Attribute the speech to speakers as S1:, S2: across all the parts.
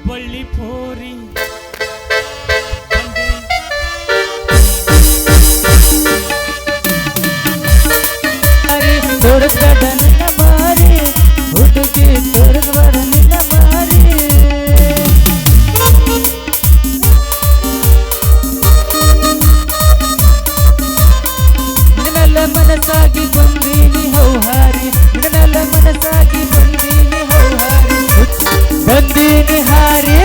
S1: ಹುಬ್ಬಳ್ಳಿ ಪೋರಿ
S2: ತೋರಿಸ್ಬೇಡ ನಿನ್ನ ಮಾರಿ ಹುಡುಗಿ ತೋರಿಸ್ಬೇಡ ನಿನ್ನ ಮಾರಿ ನಿನ್ನೆಲ್ಲ ಮನಸ್ಸಾಗಿ ಬಂದೀನಿ ಹೌಹಾರಿ ನಿನ್ನೆಲ್ಲ ಮನಸ್ಸಾಗಿ ಬಂದೀನಿ ಹೌಹಾರಿ ಬಂದೀನಿ ಹಾರಿ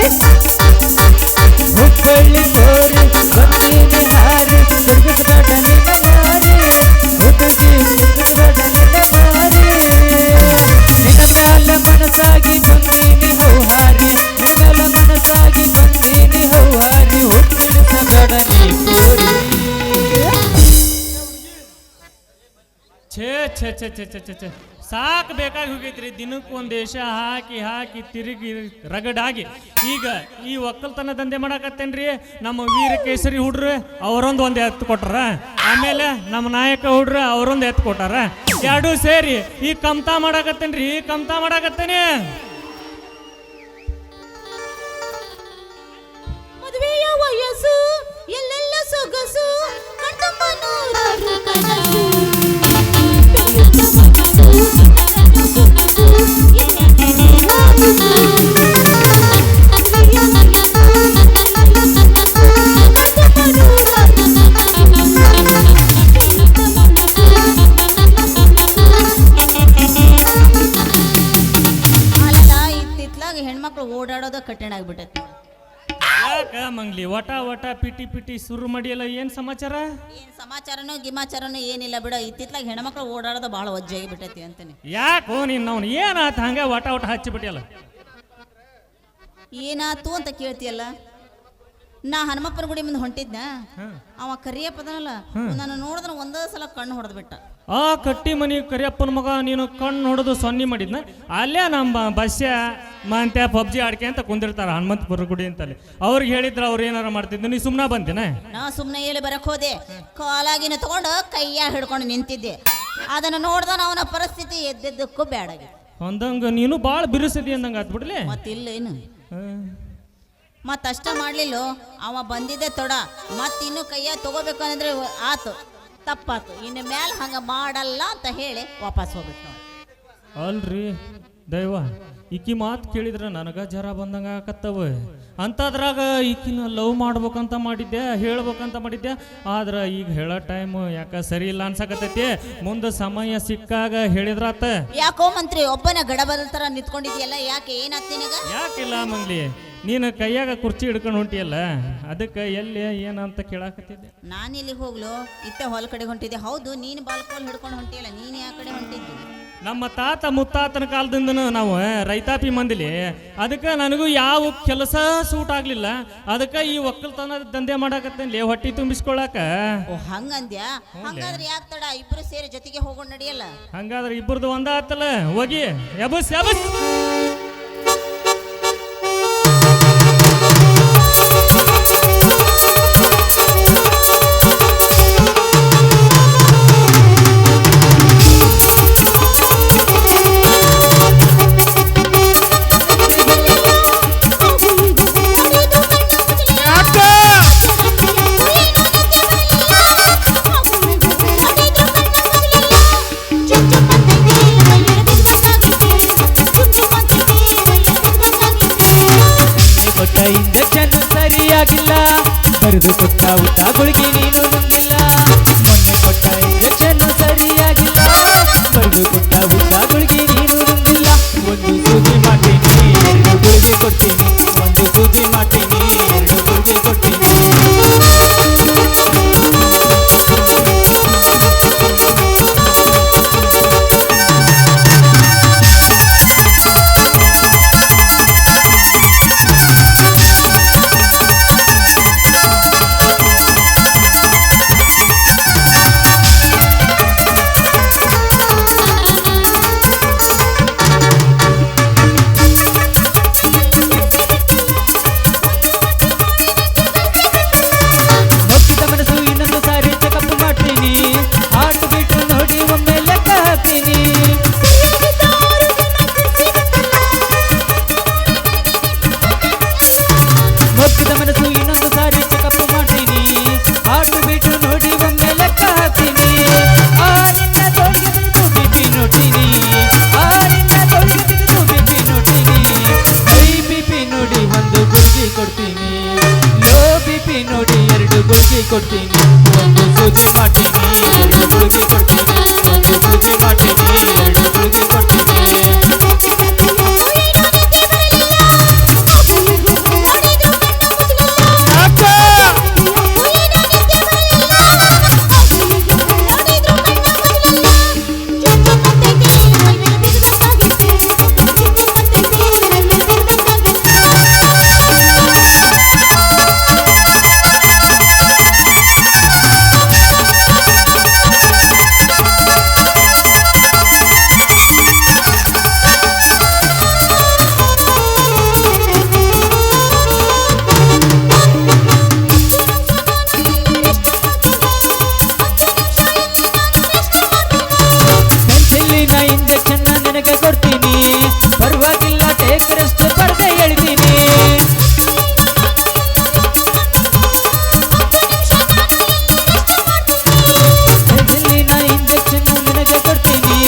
S2: ಹುಬ್ಬಳ್ಳಿ ತೋರಿ ಬಂದೀನಿ ಹಾರಿ ತೋರಿಸ್ಬೇಡ ನಿನ್ನ ಮಾರಿ ಹುಡುಗಿ ತೋರಿಸ್ಬೇಡ ನಿನ್ನ ಮಾರಿ ನಿನ್ನೆಲ್ಲ ಮನಸ್ಸಾಗಿ ಬಂದೀನಿ ಹೌಹಾರಿ ನಿನ್ನೆಲ್ಲ ಮನಸ್ಸಾಗಿ ಬಂದೀನಿ ಹೌಹಾರಿ ಹುಟ್ಟಿಸಬೇಡ ನೀ ತೋರಿ
S1: ಛೇ ಛೇ ಛೇ ಛೇ ಛೇ ಛೇ ಛೇ ಸಾಕು ಬೇಕಾಗಿ ಹೋಗೈತ್ರಿ ದಿನಕ್ಕೆ ಒಂದು ದೇಶ ಹಾಕಿ ಹಾಕಿ ತಿರುಗಿ ರಗಡಾಗಿ ಈಗ ಈ ಒಕ್ಕಲ್ತನ ದಂಧೆ ಮಾಡಕತ್ತೇನ್ರಿ ನಮ್ಮ ವೀರ ಕೇಸರಿ ಹುಡ್ರು ಅವರೊಂದು ಎತ್ತು ಕೊಟ್ರ ಆಮೇಲೆ ನಮ್ಮ ನಾಯಕ ಹುಡ್ರು ಅವರೊಂದು ಎತ್ತು ಕೊಟ್ಟಾರ ಎರಡೂ ಸೇರಿ ಈ ಕಮ್ತಾ ಮಾಡಕತ್ತೇನ್ರಿ ಕಮ್ತಾ ಮಾಡಕತ್ತೇನೆ
S3: ಮದುವೆಯ ವಯಸ್ಸು ಎಲ್ಲೆಲ್ಲ ಸೊಗಸು ಕಣ್ತುಂಬ ನೂರಾರು ಕನಸು ಬೆಳೆಯುತ್ತ ಮನಸ್ಸು ನಿನ್ನರನು ಕೊನಸು ಎಲ್ಲ ಕಡೆ ಹಾಡುದು ಮದುವೆಯ ವಯಸ್ಸು ಎಲ್ಲೆಲ್ಲ ಸೊಗಸು ಕಣ್ತುಂಬ ನೂರಾರು ಕನಸು ಬೆಳೆಯುತ್ತ ಮನಸ್ಸು ನಿನ್ನರನು ಕೊನಸು ಎಲ್ಲ ಕಡೆ ಹಾಡುದು ಅಲ್ಲ ಇತ್ತಿತ್ಲಾಗ ಹೆಣ್ಮಕ್ಳು ಓಡಾಡೋದ ಕಠಿಣ ಆಗ್ಬಿಟ್ಟೈತಿ
S1: ಯಾಕ ಮಂಗ್ಲಿ ವಟ ವಟ ಪಿಟಿ ಪಿಟಿ ಶುರು ಮಾಡಿಯಲ್ಲ ಏನ್ ಸಮಾಚಾರ
S3: ಏನ್ ಸಮಾಚಾರನೋ ಗಿಮಾಚಾರನೋ ಏನಿಲ್ಲ ಬಿಡ ಇತ್ತಿತ್ಲಾಗ ಹೆಣ್ಮಕ್ಳು ಓಡಾಡೋದು ಬಹಳ ವಜ್ಜಾಗಿ ಬಿಟ್ಟೈತಿ ಅಂತಾನೆ
S1: ಯಾಕೋ ನೀನ್ ಅವ್ನು ಏನಾತ ಹಂಗ ವಟ ವಟ ಹಚ್ಚಿಬಿಟ್ಟಿಯಲ್ಲ
S3: ಏನಾತು ಅಂತ ಕೇಳ್ತಿಯಲ್ಲ ನಾ ಹನುಮಪ್ಪನ ಗುಡಿ ಮುಂದೆ ಹೊಂಟಿದ್ನ ಅವ ಕರಿಯಪ್ಪದನಲ್ಲ ನಾನು ನೋಡಿದ್ರೆ ಒಂದೇ ಸಲ ಕಣ್ಣು ಹೊಡೆದ್ ಬಿಟ್ಟ
S1: ಆ ಕಟ್ಟಿ ಮನಿ ಕರಿಯಪ್ಪನ ಮಗ ನೀನು ಕಣ್ಣು ನೋಡೋದು ಸೊನ್ನಿ ಮಾಡಿದ್ನ ಅಲ್ಲೇ ನಮ್ಮ ಬಸ್ಯ ಮಂತ್ಯ ಪಬ್ಜಿ ಆಡ್ಕೆ ಅಂತ ಕುಂದಿರ್ತಾರ ಹನುಮಂತಪುರ ಗುಡಿ ಅಂತಲ್ಲಿ ಅವ್ರಿಗೆ ಹೇಳಿದ್ರ ಅವ್ರು ಏನಾರ ಮಾಡ್ತಿದ್ದು ನೀ ಸುಮ್ಮನೆ ಬಂದಿನ
S3: ನಾ ಸುಮ್ಮನೆ ಹೇಳಿ ಬರಕ್ ಹೋದೆ ಕಾಲಾಗಿನ ತಗೊಂಡು ಕೈಯ ಹಿಡ್ಕೊಂಡು ನಿಂತಿದ್ದೆ ಅದನ್ನು ನೋಡ್ದಾನ ಅವನ ಪರಿಸ್ಥಿತಿ ಎದ್ದೆದ್ದಕ್ಕೂ ಬೇಡಾಗಿ
S1: ಅಂದಂಗ ನೀನು ಭಾಳ ಬಿರುಸಿದಿ ಅಂದಂಗ ಆತ್ಬಿಡ್ಲಿ
S3: ಮತ್ತಿಲ್ಲೇನು ಮತ್ತಷ್ಟ ಮಾಡ್ಲಿಲ್ಲೋ ಅವ ಬಂದಿದ್ದೆ ತೊಡ ಮತ್ತಿನ್ನು ಕೈಯ ತಗೋಬೇಕು ಅಂದ್ರೆ ಆತು ತಪ್ಪಾತು ಇನ್ನು ಮ್ಯಾಲ ಹಂಗ ಮಾಡಲ್ಲ ಅಂತ ಹೇಳಿ ವಾಪಸ್ ಹೋಗ್ಬಿಟ್ಟು
S1: ಅಲ್ರಿ ದೈವ ಈಕಿ ಮಾತು ಕೇಳಿದ್ರ ನನಗ ಜರ ಬಂದಂಗ ಆಕತ್ತವ ಅಂತದ್ರಾಗ ಈಕಿನ ಲವ್ ಮಾಡ್ಬೇಕಂತ ಮಾಡಿದ್ದೆ ಹೇಳ್ಬೇಕಂತ ಮಾಡಿದ್ದೆ ಆದ್ರ ಈಗ ಹೇಳೋ ಟೈಮ್ ಯಾಕ ಸರಿ ಇಲ್ಲ ಅನ್ಸಕತ್ತೈತಿ ಮುಂದೆ ಸಮಯ ಸಿಕ್ಕಾಗ ಹೇಳಿದ್ರಾತ
S3: ಯಾಕೋ ಮಂತ್ರಿ ಒಬ್ಬನ ಗಡಬದ ತರ ನಿಂತ್ಕೊಂಡಿದ್ಯಲ್ಲ ಯಾಕೆ ಏನಾತ್ ನಿನಗ
S1: ಯಾಕಿಲ್ಲ ಮಂಗ್ಲಿ ನೀನು ಕೈಯಾಗ ಕುರ್ಚಿ ಹಿಡ್ಕೊಂಡು ಹೊಂಟಿಯಲ್ಲ ಅದಕ್ಕೆ ಎಲ್ಲಿ ಏನಂತ ಕೇಳಾಕತ್ತಿದ್ದೆ
S3: ನಾನು ಇಲ್ಲಿ ಹೋಗ್ಲು ಇತ್ತೆ ಹೊಲ ಕಡೆ ಹೊಂಟಿದ್ದೆ ಹೌದು ನೀನು ಬಾಲ್ಕೋಲ್ ಹಿಡ್ಕೊಂಡು ಹೊಂಟಿಯಲ್ಲ ನೀನು ಯಾವ ಕಡೆ ಹೊಂಟಿದ್ದಿ
S1: ನಮ್ಮ ತಾತ ಮುತ್ತಾತನ ಕಾಲದಿಂದನೂ ನಾವು ರೈತಾಪಿ ಮಂದಿಲಿ ಅದಕ್ಕೆ ನನಗೂ ಯಾವ ಕೆಲಸ ಸೂಟ್ ಆಗ್ಲಿಲ್ಲ ಅದಕ್ಕೆ ಈ ಒಕ್ಕಲ್ತನ ದಂಧೆ ಮಾಡಾಕತ್ತೇನ್ಲಿ ಹೊಟ್ಟಿ ತುಂಬಿಸ್ಕೊಳಕ
S3: ಓ ಹಂಗಂದ್ಯಾ ಹಂಗಾದ್ರೆ ಯಾಕೆ ತಡ ಇಬ್ರು ಸೇರಿ ಜೊತೆಗೆ ಹೋಗೋಣ ನಡಿಯಲ್ಲ
S1: ಹಂಗಾದ್ರೆ ಇಬ್ಬರದು ಒಂದ ಆತಲ್ಲ ಹೋಗಿ ಎಬಸ್ ಎಬಸ್
S2: ಇಂಜೆಕ್ಷನ್ ಸರಿಯಾಗಿಲ್ಲ ಬರೆದು ಕೊಟ್ಟ ಊಟ ಗುಳಿಗೆ ನೀನು ನುಂಗಿಲ್ಲ ಮೊನ್ನೆ ಕೊಟ್ಟ ಇಂಜೆಕ್ಷನ್ ಸರಿಯಾಗಿಲ್ಲ ಬರೆದು ಕೊಟ್ಟ ಊಟ ಗುಳಿಗೆ ನೀನು ನುಂಗಿಲ್ಲ ಒಂದು ಸೂಜಿ ಮಾಡ್ತೀನಿ ಎರಡು ಗುಳಿಗೆ ಕೊಡ್ತೀನಿ ಒಂದು ಸೂಜಿ ಮಾಡ್ತೀನಿ ಎರಡು ಗುಳಿಗೆ ಕೊಡ್ತೀನಿ ಕೊಡ್ತೀನಿ ಒಂದು ಸೂಜಿ ಮಾಡ್ತೀನಿ ಎರಡು ಗುಳಿಗೆ ಕೊಡ್ತೀನಿ ಒಂದು ಸೂಜಿ ಮಾಡ್ತೀನಿ ಎರಡು ಗುಳಿಗೆ ಕೊಡ್ತೀನಿ ಇಂಜೆಕ್ಷನ್ ನಿನಗೆ ಕೊಡ್ತೀನಿ ಪರವಾಗಿಲ್ಲ ಟೇಕ್ ರೆಸ್ಟ್ ಬರ್ದೆ ಹೇಳ್ತೀನಿ ಪೆನ್ಸಿಲಿನ ಇಂಜೆಕ್ಷನ್ ನಿನಗೆ ಕೊಡ್ತೀನಿ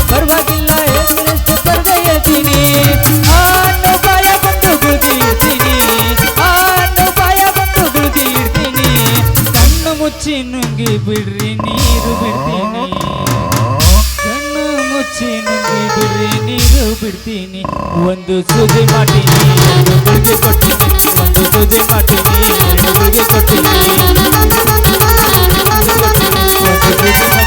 S2: ಪರವಾಗಿಲ್ಲ ಟೇಕ್ ರೆಸ್ಟ್ ಬರ್ದೆ ಹೇಳ್ತೀನಿ ಆನು ಬಾಯ ಬಂದು ಗುಳ್ದಿರ್ತೀನಿ ಆನು ಬಾಯ ಬಂದು ಗುಳ್ದಿರ್ತೀನಿ ಕಣ್ಣು ಮುಚ್ಚಿ ನುಂಗಿ ಬಿಡ್ರಿ ನೀರು ಬಿಡ್ತೀನಿ ಮುಚ್ಚಿ ನುಂಗಿ ಬಿಡ್ರಿ ನೀರು ಬಿಡ್ತೀನಿ ಒಂದು ಸೂಜಿ ಮಾಡ್ತೀನಿ ಎರಡು ಗುಳಿಗೆ ಕೊಡ್ತೀನಿ ಒಂದು ಸೂಜಿ ಮಾಡ್ತೀನಿ ಎರಡು ಗುಳಿಗೆ ಕೊಡ್ತೀನಿ ಒಂದು ಸೂಜಿ